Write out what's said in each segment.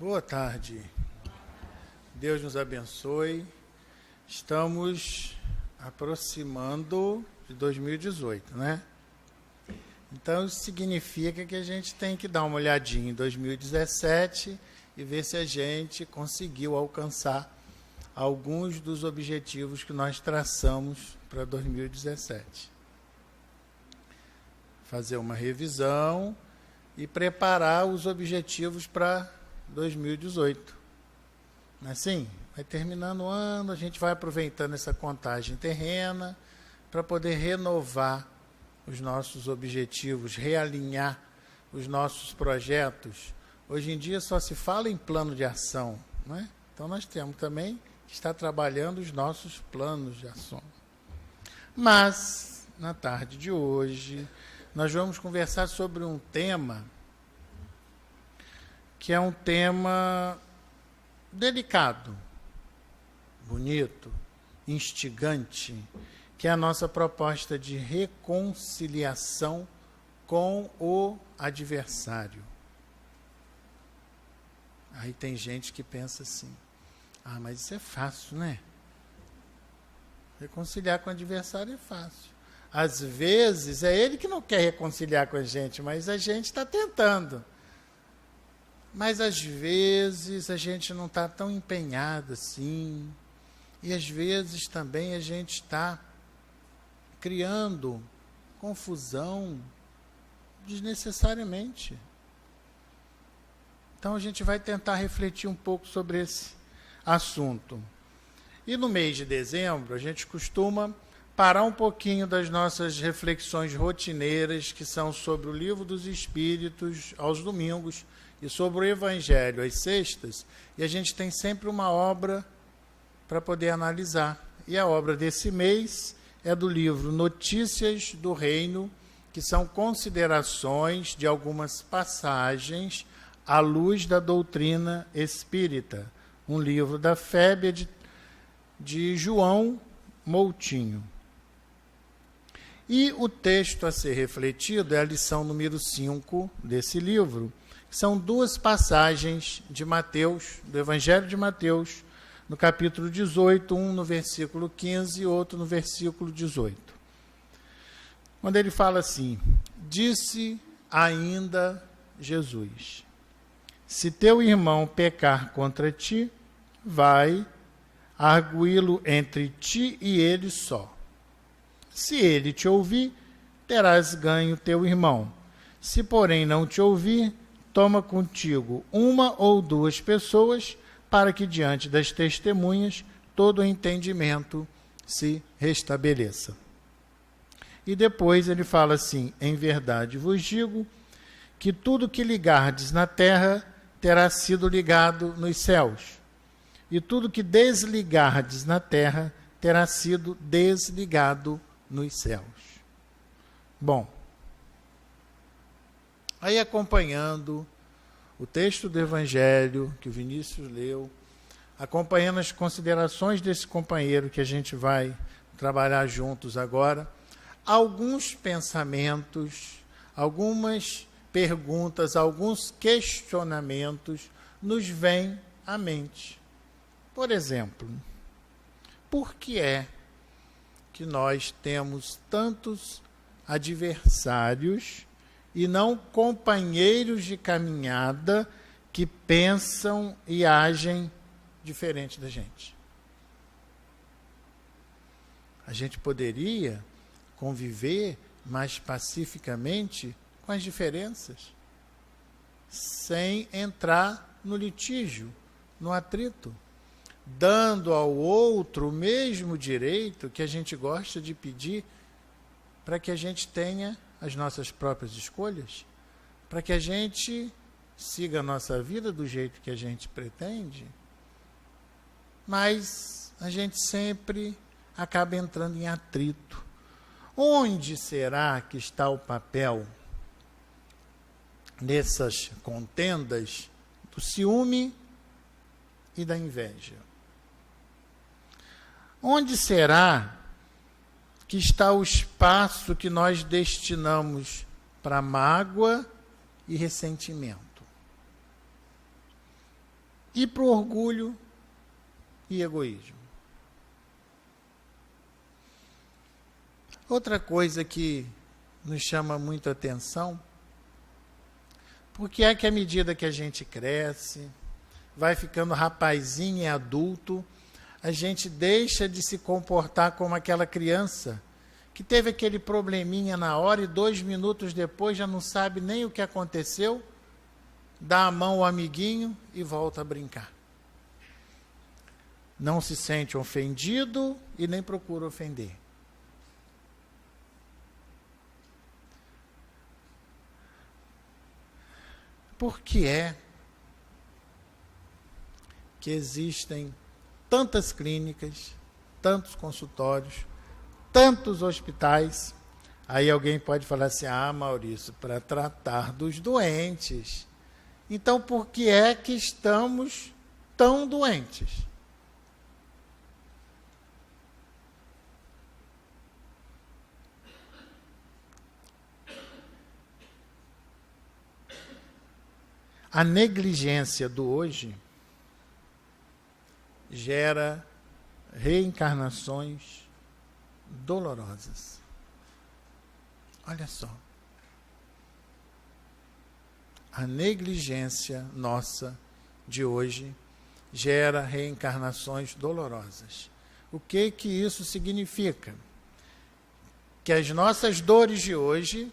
Boa tarde. Deus nos abençoe. Estamos aproximando de 2018, né? Então, isso significa que a gente tem que dar uma olhadinha em 2017 e ver se a gente conseguiu alcançar alguns dos objetivos que nós traçamos para 2017. Fazer uma revisão e preparar os objetivos para 2018. Assim, vai terminando o ano, a gente vai aproveitando essa contagem terrena para poder renovar os nossos objetivos, realinhar os nossos projetos. Hoje em dia só se fala em plano de ação, não é? Então nós temos também que estar trabalhando os nossos planos de ação. Mas, na tarde de hoje, nós vamos conversar sobre um tema que é um tema delicado, bonito, instigante, que é a nossa proposta de reconciliação com o adversário. Aí tem gente que pensa assim, mas isso é fácil, né? Reconciliar com o adversário é fácil. Às vezes é ele que não quer reconciliar com a gente, mas a gente está tentando. Mas às vezes a gente não está tão empenhado assim. E às vezes também a gente está criando confusão desnecessariamente. Então a gente vai tentar refletir um pouco sobre esse assunto. E no mês de dezembro a gente costuma parar um pouquinho das nossas reflexões rotineiras, que são sobre o Livro dos Espíritos aos domingos e sobre o Evangelho às sextas, e a gente tem sempre uma obra para poder analisar. E a obra desse mês é do livro Notícias do Reino, que são considerações de algumas passagens à luz da doutrina espírita, um livro da FEB de João Moutinho. E o texto a ser refletido é a lição número 5 desse livro. São duas passagens de Mateus, do Evangelho de Mateus, no capítulo 18, um no versículo 15 e outro no versículo 18. Quando ele fala assim: disse ainda Jesus, se teu irmão pecar contra ti, vai arguí-lo entre ti e ele só. Se ele te ouvir, terás ganho teu irmão. Se, porém, não te ouvir, toma contigo uma ou duas pessoas, para que diante das testemunhas todo o entendimento se restabeleça. E depois ele fala assim: em verdade vos digo que tudo que ligardes na terra terá sido ligado nos céus, e tudo que desligardes na terra terá sido desligado nos céus. Bom, aí acompanhando o texto do Evangelho que o Vinícius leu, acompanhando as considerações desse companheiro que a gente vai trabalhar juntos agora, alguns pensamentos, algumas perguntas, alguns questionamentos nos vêm à mente. Por exemplo, por que é que nós temos tantos adversários e não companheiros de caminhada que pensam e agem diferente da gente? A gente poderia conviver mais pacificamente com as diferenças, sem entrar no litígio, no atrito, dando ao outro o mesmo direito que a gente gosta de pedir para que a gente tenha as nossas próprias escolhas, para que a gente siga a nossa vida do jeito que a gente pretende, mas a gente sempre acaba entrando em atrito. Onde será que está o papel nessas contendas do ciúme e da inveja? Onde será que está o espaço que nós destinamos para mágoa e ressentimento? e para o orgulho e egoísmo. Outra coisa que nos chama muito a atenção, porque é que à medida que a gente cresce, vai ficando rapazinho e adulto, a gente deixa de se comportar como aquela criança que teve aquele probleminha na hora e 2 minutos depois já não sabe nem o que aconteceu, dá a mão ao amiguinho e volta a brincar. Não se sente ofendido e nem procura ofender. Por que é que existem tantas clínicas, tantos consultórios, tantos hospitais? Aí alguém pode falar assim, Maurício, para tratar dos doentes. Então, por que é que estamos tão doentes? A negligência do hoje gera reencarnações dolorosas. Olha só. A negligência nossa de hoje gera reencarnações dolorosas. O que isso significa? Que as nossas dores de hoje,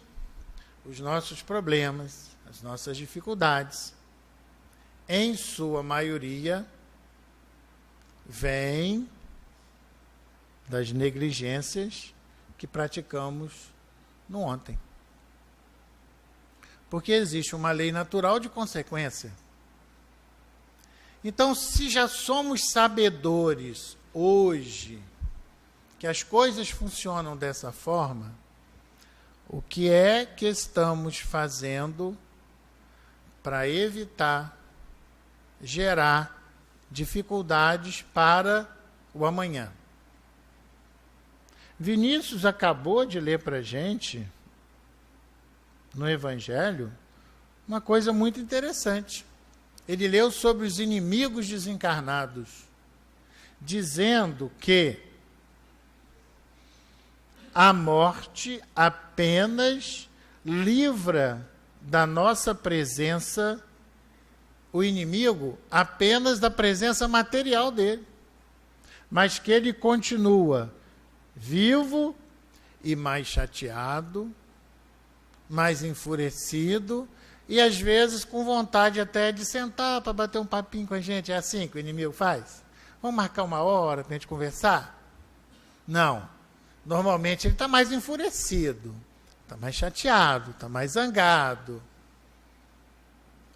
os nossos problemas, as nossas dificuldades, em sua maioria, vêm das negligências que praticamos no ontem. Porque existe uma lei natural de consequência. Então, se já somos sabedores hoje que as coisas funcionam dessa forma, o que é que estamos fazendo para evitar gerar dificuldades para o amanhã? Vinícius acabou de ler para a gente, no Evangelho, uma coisa muito interessante. Ele leu sobre os inimigos desencarnados, dizendo que a morte apenas livra da nossa presença o inimigo apenas da presença material dele, mas que ele continua vivo e mais chateado, mais enfurecido e às vezes com vontade até de sentar para bater um papinho com a gente. É assim que o inimigo faz? Vamos marcar uma hora para a gente conversar? Não. Normalmente ele está mais enfurecido, está mais chateado, está mais zangado.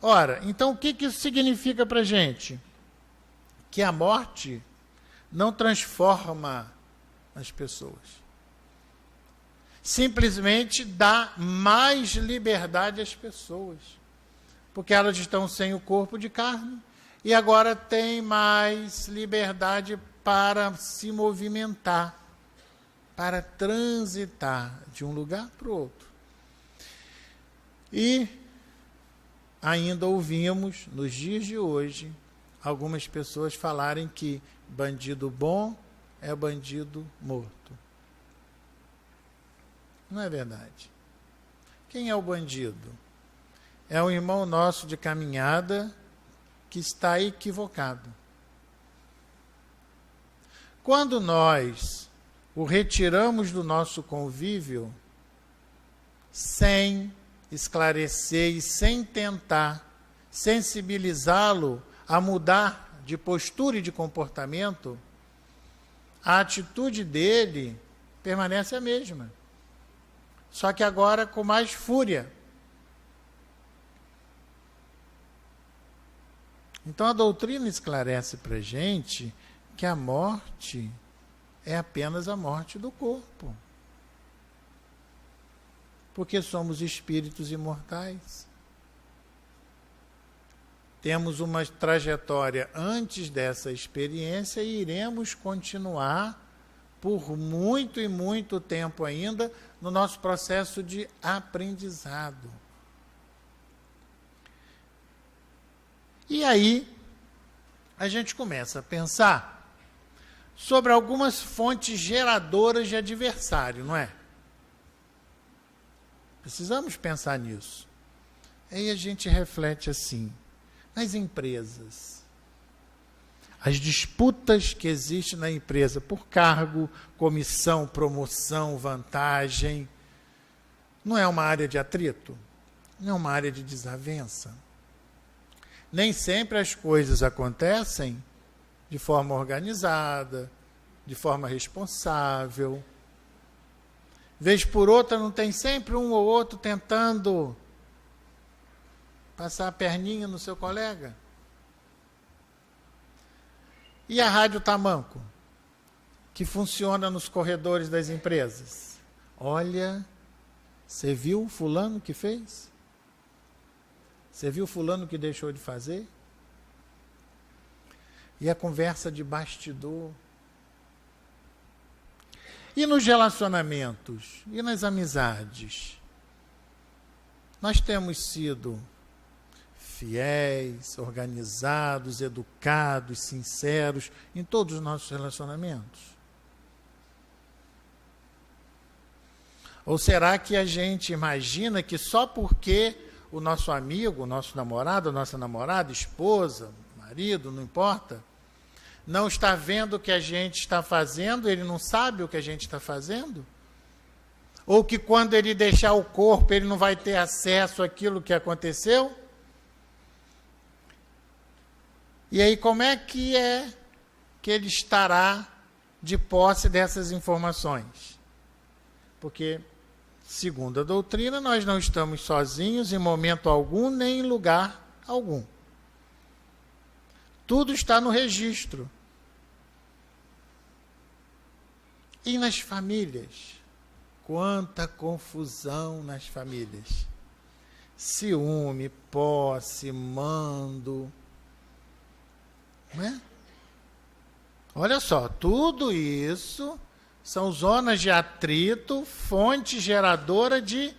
Ora, então o que isso significa para a gente? Que a morte não transforma as pessoas. Simplesmente dá mais liberdade às pessoas. Porque elas estão sem o corpo de carne e agora têm mais liberdade para se movimentar, para transitar de um lugar para o outro. E ainda ouvimos, nos dias de hoje, algumas pessoas falarem que bandido bom é bandido morto. Não é verdade. Quem é o bandido? É um irmão nosso de caminhada que está equivocado. Quando nós o retiramos do nosso convívio, sem esclarecer e sem tentar sensibilizá-lo a mudar de postura e de comportamento, a atitude dele permanece a mesma. Só que agora com mais fúria. Então a doutrina esclarece para a gente que a morte é apenas a morte do corpo. Porque somos espíritos imortais. Temos uma trajetória antes dessa experiência e iremos continuar por muito e muito tempo ainda no nosso processo de aprendizado. E aí, a gente começa a pensar sobre algumas fontes geradoras de adversário, não é? Precisamos pensar nisso. Aí a gente reflete assim, nas empresas, as disputas que existem na empresa por cargo, comissão, promoção, vantagem, não é uma área de atrito? Não é uma área de desavença? Nem sempre as coisas acontecem de forma organizada, de forma responsável. Vez por outra, não tem sempre um ou outro tentando passar a perninha no seu colega? E a Rádio Tamanco, que funciona nos corredores das empresas? Olha, você viu fulano que fez? Você viu fulano que deixou de fazer? E a conversa de bastidor? E nos relacionamentos? E nas amizades? Nós temos sido fiéis, organizados, educados, sinceros em todos os nossos relacionamentos? Ou será que a gente imagina que só porque o nosso amigo, o nosso namorado, a nossa namorada, esposa, marido, não importa, não está vendo o que a gente está fazendo, ele não sabe o que a gente está fazendo? Ou que quando ele deixar o corpo, ele não vai ter acesso àquilo que aconteceu? E aí, como é que ele estará de posse dessas informações? Porque, segundo a doutrina, nós não estamos sozinhos em momento algum, nem em lugar algum. Tudo está no registro. E nas famílias? Quanta confusão nas famílias. Ciúme, posse, mando. Não é? Olha só, tudo isso são zonas de atrito, fonte geradora de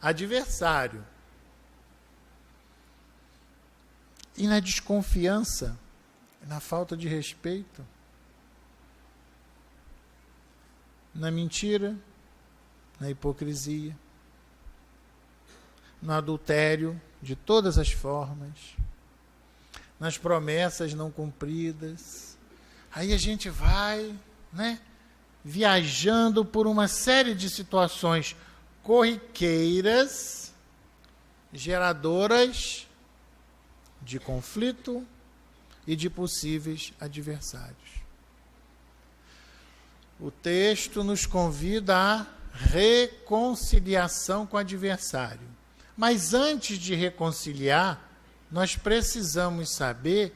adversário. E na desconfiança, na falta de respeito, na mentira, na hipocrisia, no adultério de todas as formas, nas promessas não cumpridas. Aí a gente vai, né, viajando por uma série de situações corriqueiras, geradoras de conflito e de possíveis adversários. O texto nos convida à reconciliação com o adversário. Mas antes de reconciliar, nós precisamos saber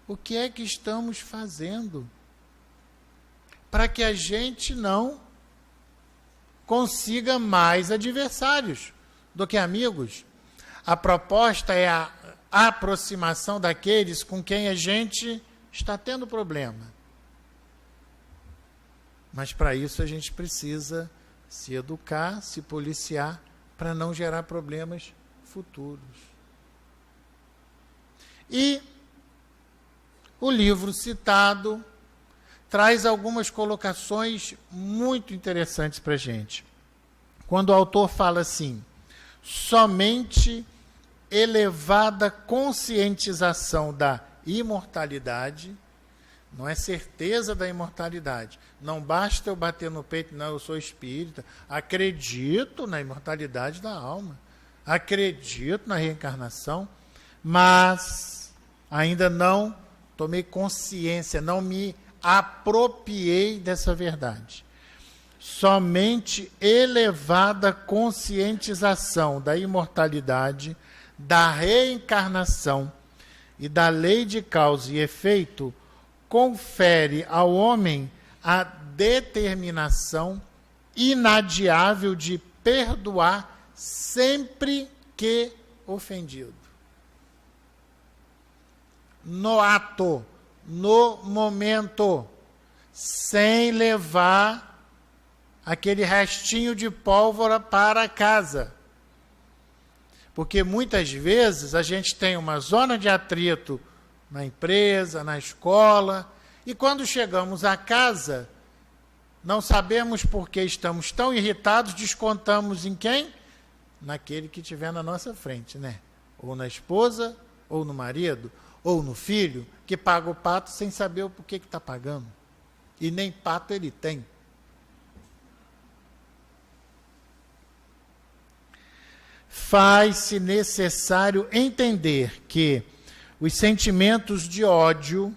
o que é que estamos fazendo para que a gente não consiga mais adversários do que amigos. A proposta é a aproximação daqueles com quem a gente está tendo problema. Mas para isso a gente precisa se educar, se policiar, para não gerar problemas futuros. E o livro citado traz algumas colocações muito interessantes para a gente. Quando o autor fala assim, somente elevada conscientização da imortalidade, não é certeza da imortalidade. Não basta eu bater no peito, não, eu sou espírita. Acredito na imortalidade da alma. Acredito na reencarnação, mas ainda não tomei consciência, não me apropriei dessa verdade. Somente elevada conscientização da imortalidade, da reencarnação e da lei de causa e efeito confere ao homem a determinação inadiável de perdoar sempre que ofendido. No ato, no momento, sem levar aquele restinho de pólvora para casa. Porque muitas vezes a gente tem uma zona de atrito na empresa, na escola. E quando chegamos a casa, não sabemos por que estamos tão irritados, descontamos em quem? Naquele que estiver na nossa frente, né? Ou na esposa, ou no marido, ou no filho, que paga o pato sem saber o porquê que está pagando. E nem pato ele tem. Faz-se necessário entender que os sentimentos de ódio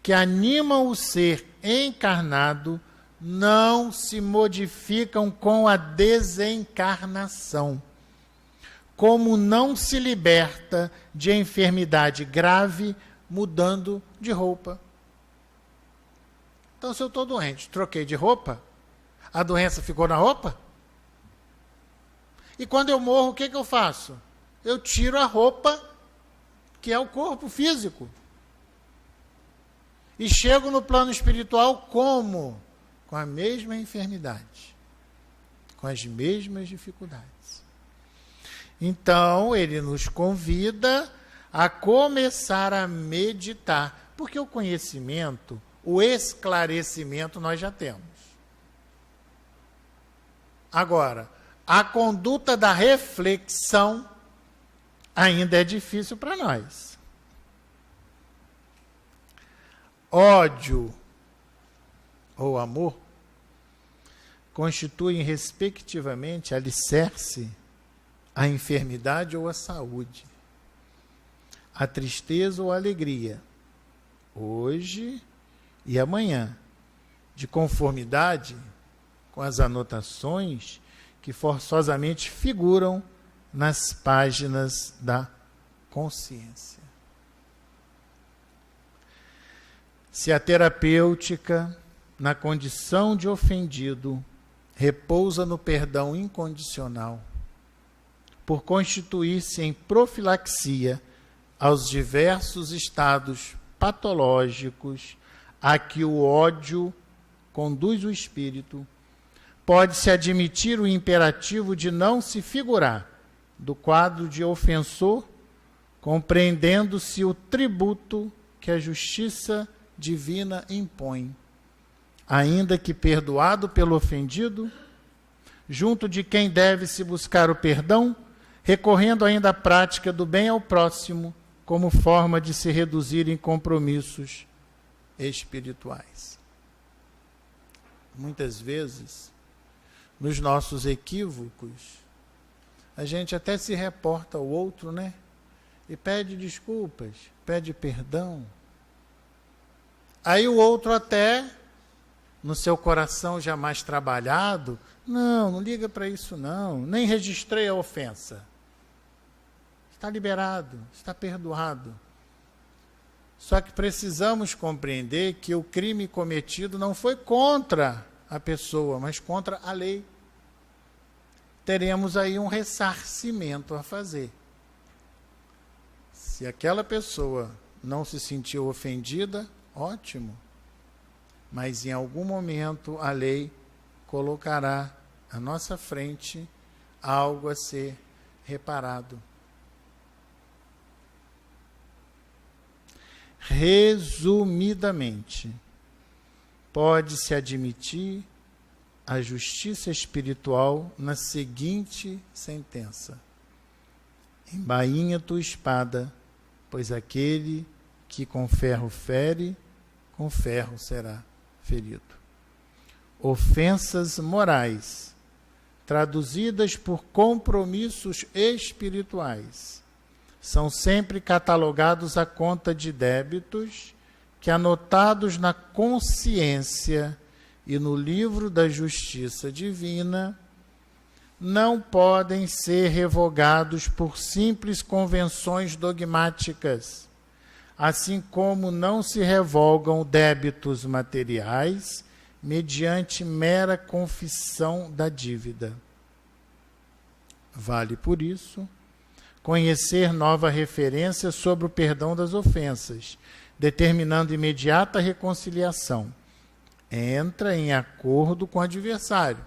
que animam o ser encarnado não se modificam com a desencarnação, como não se liberta de enfermidade grave mudando de roupa. Então, se eu estou doente, troquei de roupa, a doença ficou na roupa? E quando eu morro, o que eu faço? Eu tiro a roupa, que é o corpo físico. E chego no plano espiritual como? Com a mesma enfermidade, com as mesmas dificuldades. Então, ele nos convida a começar a meditar, porque o conhecimento, o esclarecimento nós já temos. Agora, a conduta da reflexão ainda é difícil para nós. Ódio ou amor constituem, respectivamente, alicerce a enfermidade ou a saúde, a tristeza ou a alegria, hoje e amanhã, de conformidade com as anotações que forçosamente figuram nas páginas da consciência. Se a terapêutica, na condição de ofendido, repousa no perdão incondicional, por constituir-se em profilaxia aos diversos estados patológicos a que o ódio conduz o espírito, pode-se admitir o imperativo de não se figurar do quadro de ofensor, compreendendo-se o tributo que a justiça divina impõe, ainda que perdoado pelo ofendido, junto de quem deve-se buscar o perdão, recorrendo ainda à prática do bem ao próximo, como forma de se reduzir em compromissos espirituais. Muitas vezes, nos nossos equívocos, a gente até se reporta ao outro, né? E pede desculpas, pede perdão. Aí o outro até, no seu coração já mais trabalhado, não liga para isso não, nem registrei a ofensa. Está liberado, está perdoado. Só que precisamos compreender que o crime cometido não foi contra a pessoa, mas contra a lei. Teremos aí um ressarcimento a fazer. Se aquela pessoa não se sentiu ofendida, ótimo. Mas em algum momento a lei colocará à nossa frente algo a ser reparado. Resumidamente, pode-se admitir a justiça espiritual na seguinte sentença: embainha tua espada, pois aquele que com ferro fere, com ferro será ferido. Ofensas morais, traduzidas por compromissos espirituais, são sempre catalogados à conta de débitos que, anotados na consciência e no livro da justiça divina, não podem ser revogados por simples convenções dogmáticas, assim como não se revogam débitos materiais mediante mera confissão da dívida. Vale, por isso, conhecer nova referência sobre o perdão das ofensas, determinando imediata reconciliação. Entra em acordo com o adversário,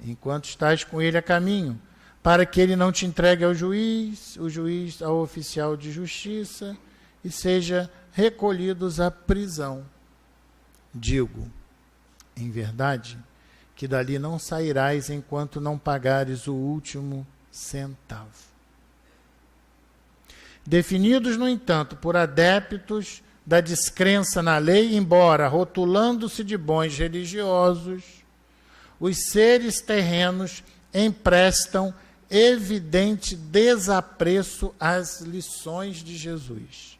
enquanto estás com ele a caminho, para que ele não te entregue ao juiz, o juiz ao oficial de justiça, e sejam recolhidos à prisão. Digo, em verdade, que dali não sairás enquanto não pagares o último centavo. Definidos, no entanto, por adeptos da descrença na lei, embora rotulando-se de bons religiosos, os seres terrenos emprestam evidente desapreço às lições de Jesus,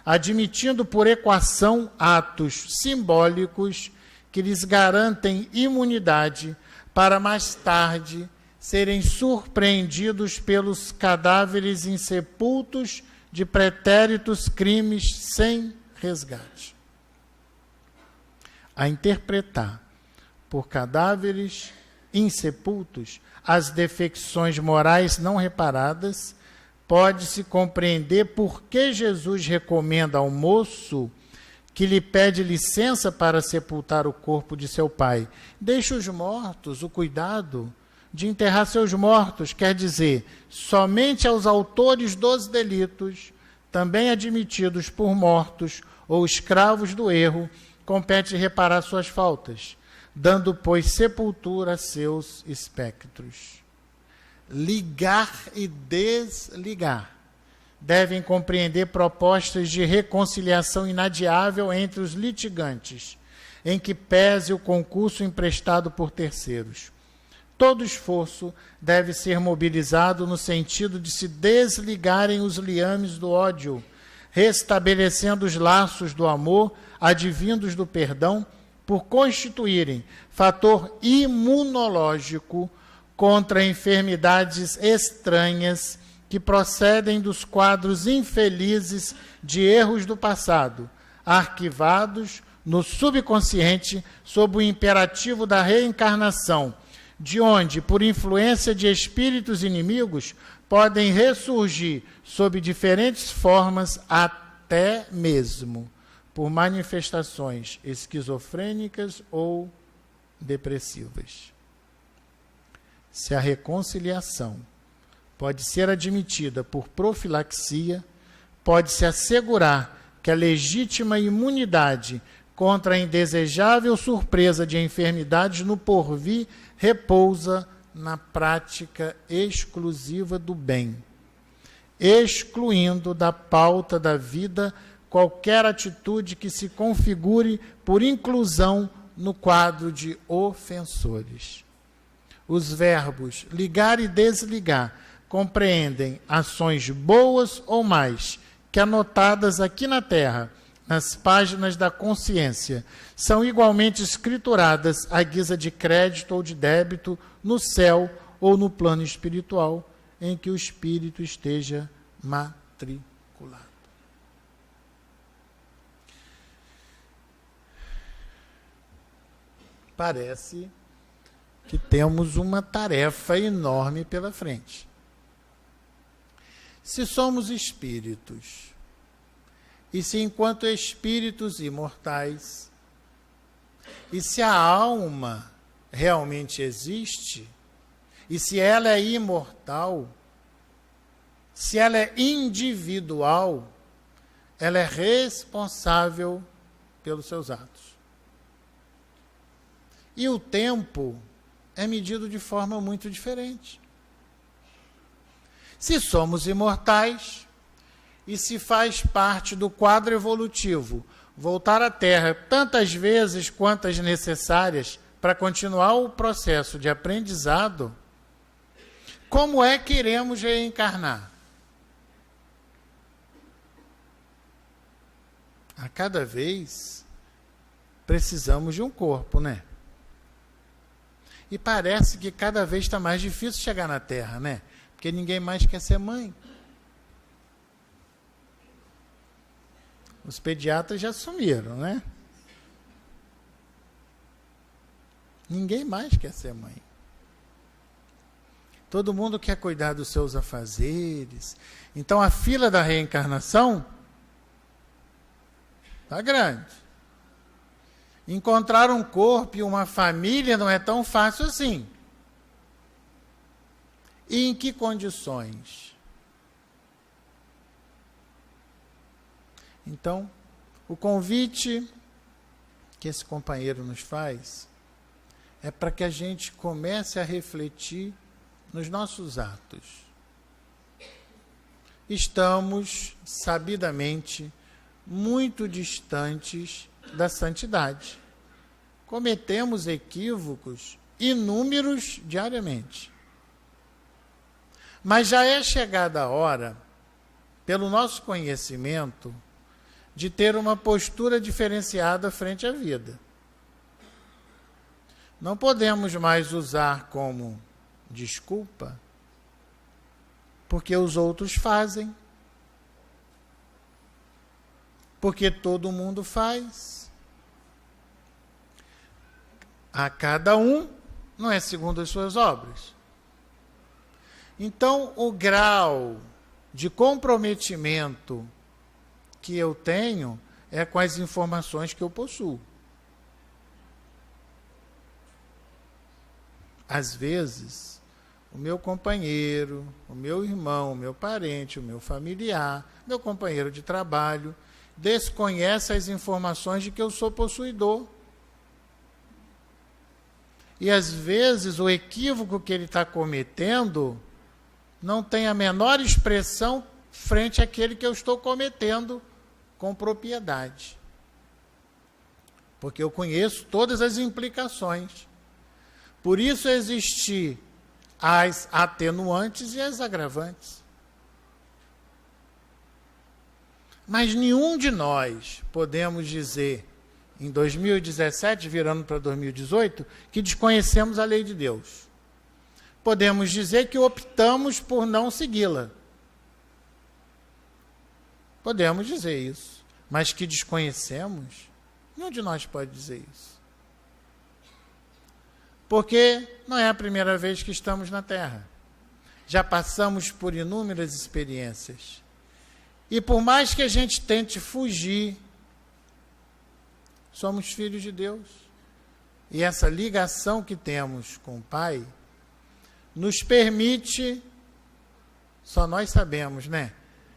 admitindo por equação atos simbólicos que lhes garantem imunidade para mais tarde serem surpreendidos pelos cadáveres insepultos de pretéritos crimes sem resgate. A interpretar por cadáveres insepultos as defecções morais não reparadas, pode-se compreender por que Jesus recomenda ao moço que lhe pede licença para sepultar o corpo de seu pai: deixe os mortos o cuidado de enterrar seus mortos, quer dizer, somente aos autores dos delitos, também admitidos por mortos ou escravos do erro, compete reparar suas faltas, dando, pois, sepultura a seus espectros. Ligar e desligar devem compreender propostas de reconciliação inadiável entre os litigantes, em que pese o concurso emprestado por terceiros. Todo esforço deve ser mobilizado no sentido de se desligarem os liames do ódio, restabelecendo os laços do amor, advindos do perdão, por constituírem fator imunológico contra enfermidades estranhas que procedem dos quadros infelizes de erros do passado, arquivados no subconsciente sob o imperativo da reencarnação, de onde, por influência de espíritos inimigos, podem ressurgir sob diferentes formas, até mesmo por manifestações esquizofrênicas ou depressivas. Se a reconciliação pode ser admitida por profilaxia, pode-se assegurar que a legítima imunidade contra a indesejável surpresa de enfermidades no porvir repousa na prática exclusiva do bem, excluindo da pauta da vida qualquer atitude que se configure por inclusão no quadro de ofensores. Os verbos ligar e desligar compreendem ações boas ou mais, que anotadas aqui na Terra, nas páginas da consciência, são igualmente escrituradas à guisa de crédito ou de débito no céu ou no plano espiritual, em que o espírito esteja matriculado. Parece que temos uma tarefa enorme pela frente. Se somos espíritos, e se enquanto espíritos imortais, e se a alma realmente existe, e se ela é imortal, se ela é individual, ela é responsável pelos seus atos. E o tempo é medido de forma muito diferente. Se somos imortais, e se faz parte do quadro evolutivo voltar à Terra tantas vezes quantas necessárias para continuar o processo de aprendizado, como é que iremos reencarnar? A cada vez precisamos de um corpo, né? E parece que cada vez está mais difícil chegar na Terra, né? Porque ninguém mais quer ser mãe. Os pediatras já sumiram, né? Ninguém mais quer ser mãe. Todo mundo quer cuidar dos seus afazeres. Então a fila da reencarnação está grande. Encontrar um corpo e uma família não é tão fácil assim. E em que condições? Então, o convite que esse companheiro nos faz é para que a gente comece a refletir nos nossos atos. Estamos, sabidamente, muito distantes da santidade. Cometemos equívocos inúmeros diariamente. Mas já é chegada a hora, pelo nosso conhecimento, de ter uma postura diferenciada frente à vida. Não podemos mais usar como desculpa porque os outros fazem, porque todo mundo faz. A cada um não é segundo as suas obras. Então, o grau de comprometimento que eu tenho é com as informações que eu possuo. Às vezes, o meu companheiro, o meu irmão, o meu parente, o meu familiar, meu companheiro de trabalho, desconhece as informações de que eu sou possuidor. E às vezes o equívoco que ele está cometendo não tem a menor expressão frente àquele que eu estou cometendo com propriedade. Porque eu conheço todas as implicações. Por isso existem as atenuantes e as agravantes. Mas nenhum de nós podemos dizer, em 2017, virando para 2018, que desconhecemos a lei de Deus. Podemos dizer que optamos por não segui-la. Podemos dizer isso. Mas que desconhecemos, nenhum de nós pode dizer isso. Porque não é a primeira vez que estamos na Terra. Já passamos por inúmeras experiências. E por mais que a gente tente fugir, somos filhos de Deus. E essa ligação que temos com o Pai nos permite, só nós sabemos, né?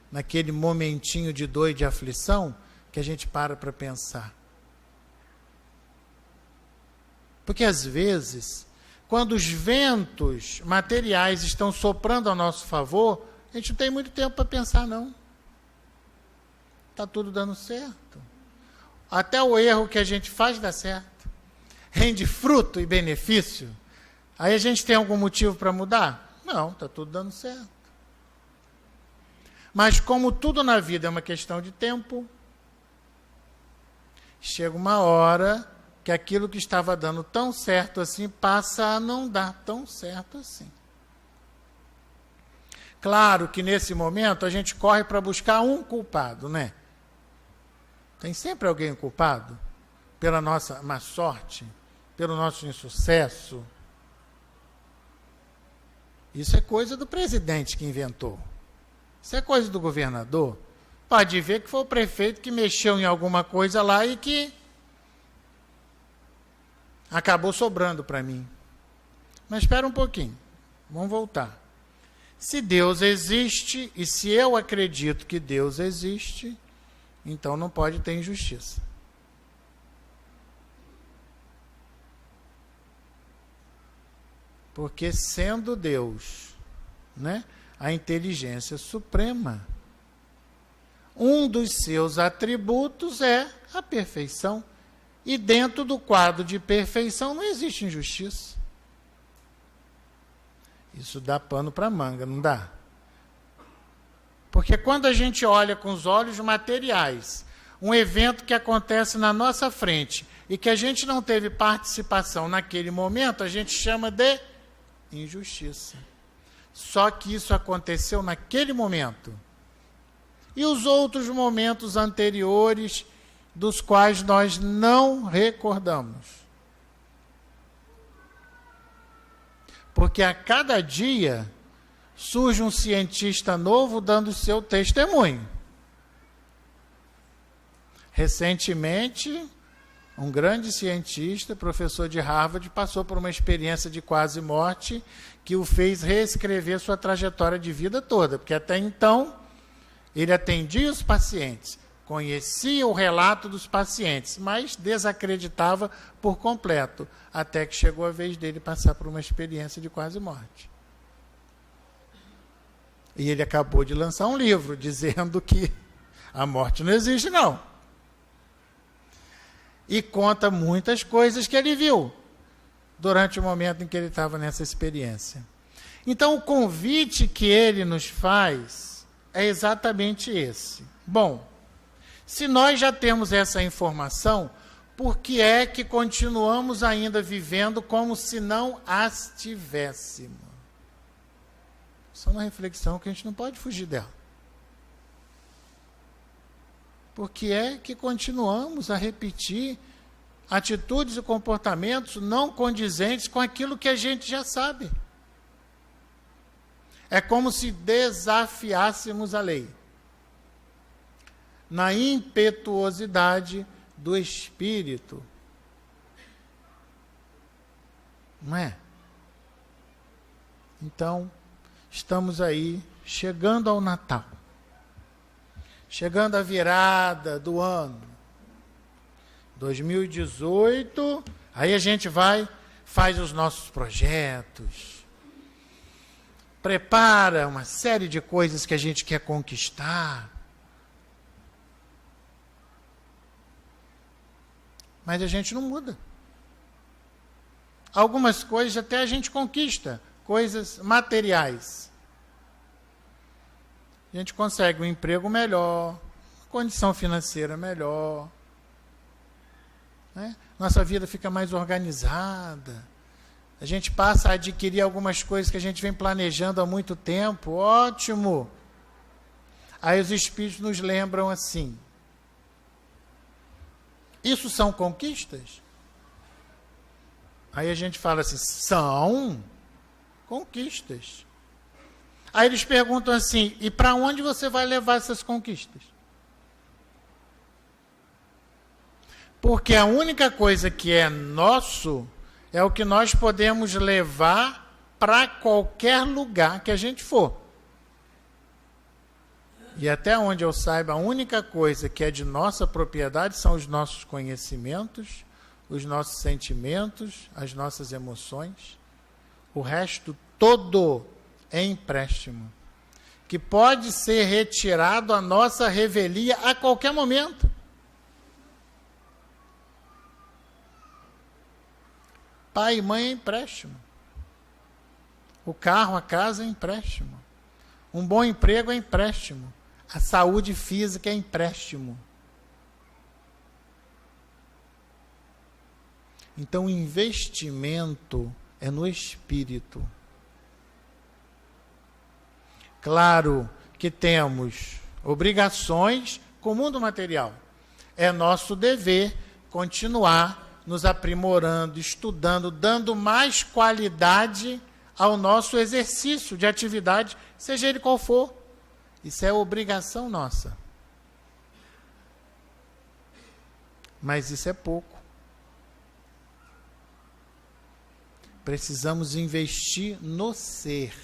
Naquele momentinho de dor e de aflição, que a gente para pensar. Porque às vezes, quando os ventos materiais estão soprando a nosso favor, a gente não tem muito tempo para pensar, não. Está tudo dando certo. Até o erro que a gente faz dá certo. Rende fruto e benefício. Aí a gente tem algum motivo para mudar? Não, está tudo dando certo. Mas como tudo na vida é uma questão de tempo, chega uma hora que aquilo que estava dando tão certo assim passa a não dar tão certo assim. Claro que nesse momento a gente corre para buscar um culpado, né? Tem sempre alguém culpado pela nossa má sorte, pelo nosso insucesso. Isso é coisa do presidente que inventou. Isso é coisa do governador. Pode ver que foi o prefeito que mexeu em alguma coisa lá e que acabou sobrando para mim. Mas espera um pouquinho. Vamos voltar. Se Deus existe, e se eu acredito que Deus existe, então não pode ter injustiça. Porque sendo Deus, né, a inteligência suprema, um dos seus atributos é a perfeição. E dentro do quadro de perfeição não existe injustiça. Isso dá pano para manga, não dá? Porque quando a gente olha com os olhos materiais, um evento que acontece na nossa frente e que a gente não teve participação naquele momento, a gente chama de injustiça. Só que isso aconteceu naquele momento. E os outros momentos anteriores, dos quais nós não recordamos. Porque a cada dia surge um cientista novo dando seu testemunho. Recentemente, um grande cientista, professor de Harvard, passou por uma experiência de quase morte que o fez reescrever sua trajetória de vida toda, porque até então ele atendia os pacientes, conhecia o relato dos pacientes, mas desacreditava por completo, até que chegou a vez dele passar por uma experiência de quase morte. E ele acabou de lançar um livro dizendo que a morte não existe, não. E conta muitas coisas que ele viu durante o momento em que ele estava nessa experiência. Então, o convite que ele nos faz é exatamente esse. Bom, se nós já temos essa informação, por que é que continuamos ainda vivendo como se não as tivéssemos? Isso é uma reflexão que a gente não pode fugir dela. Por que é que continuamos a repetir atitudes e comportamentos não condizentes com aquilo que a gente já sabe? É como se desafiássemos a lei, na impetuosidade do espírito. Não é? Então, estamos aí, chegando ao Natal, chegando à virada do ano, 2018, aí a gente vai, faz os nossos projetos, prepara uma série de coisas que a gente quer conquistar. Mas a gente não muda. Algumas coisas até a gente conquista, coisas materiais. A gente consegue um emprego melhor, condição financeira melhor, né? Nossa vida fica mais organizada. A gente passa a adquirir algumas coisas que a gente vem planejando há muito tempo. Ótimo! Aí os espíritos nos lembram assim. Isso são conquistas? Aí a gente fala assim, são conquistas. Aí eles perguntam assim, e para onde você vai levar essas conquistas? Porque a única coisa que é nosso é o que nós podemos levar para qualquer lugar que a gente for. E até onde eu saiba, a única coisa que é de nossa propriedade são os nossos conhecimentos, os nossos sentimentos, as nossas emoções. O resto todo é empréstimo, que pode ser retirado à nossa revelia a qualquer momento. Pai e mãe é empréstimo. O carro, a casa é empréstimo. Um bom emprego é empréstimo. A saúde física é empréstimo. Então, o investimento é no espírito. Claro que temos obrigações com o mundo material. É nosso dever continuar nos aprimorando, estudando, dando mais qualidade ao nosso exercício de atividade, seja ele qual for. Isso é obrigação nossa. Mas isso é pouco. Precisamos investir no ser,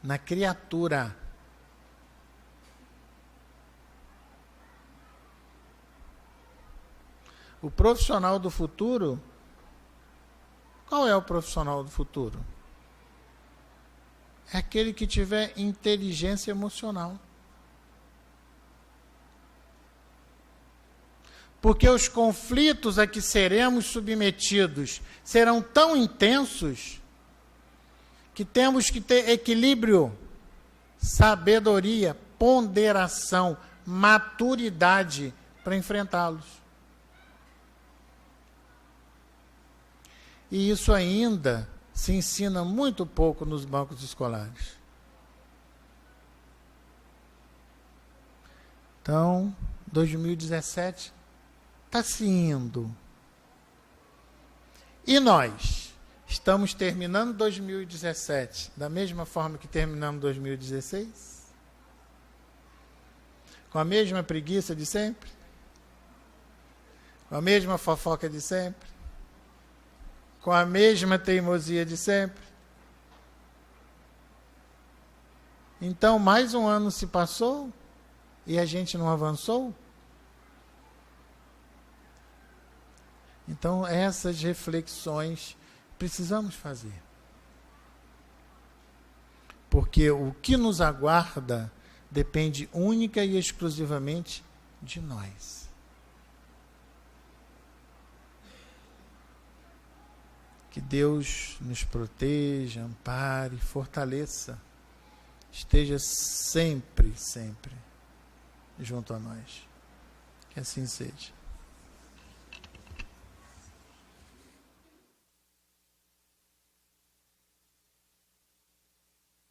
na criatura. O profissional do futuro, qual é o profissional do futuro? É aquele que tiver inteligência emocional. Porque os conflitos a que seremos submetidos serão tão intensos que temos que ter equilíbrio, sabedoria, ponderação, maturidade para enfrentá-los. E isso ainda se ensina muito pouco nos bancos escolares. Então, 2017 está se indo. E nós? Estamos terminando 2017 da mesma forma que terminamos 2016? Com a mesma preguiça de sempre? Com a mesma fofoca de sempre? Com a mesma teimosia de sempre? Então, mais um ano se passou e a gente não avançou? Então, essas reflexões precisamos fazer. Porque o que nos aguarda depende única e exclusivamente de nós. Que Deus nos proteja, ampare, fortaleça. Esteja sempre, sempre junto a nós. Que assim seja.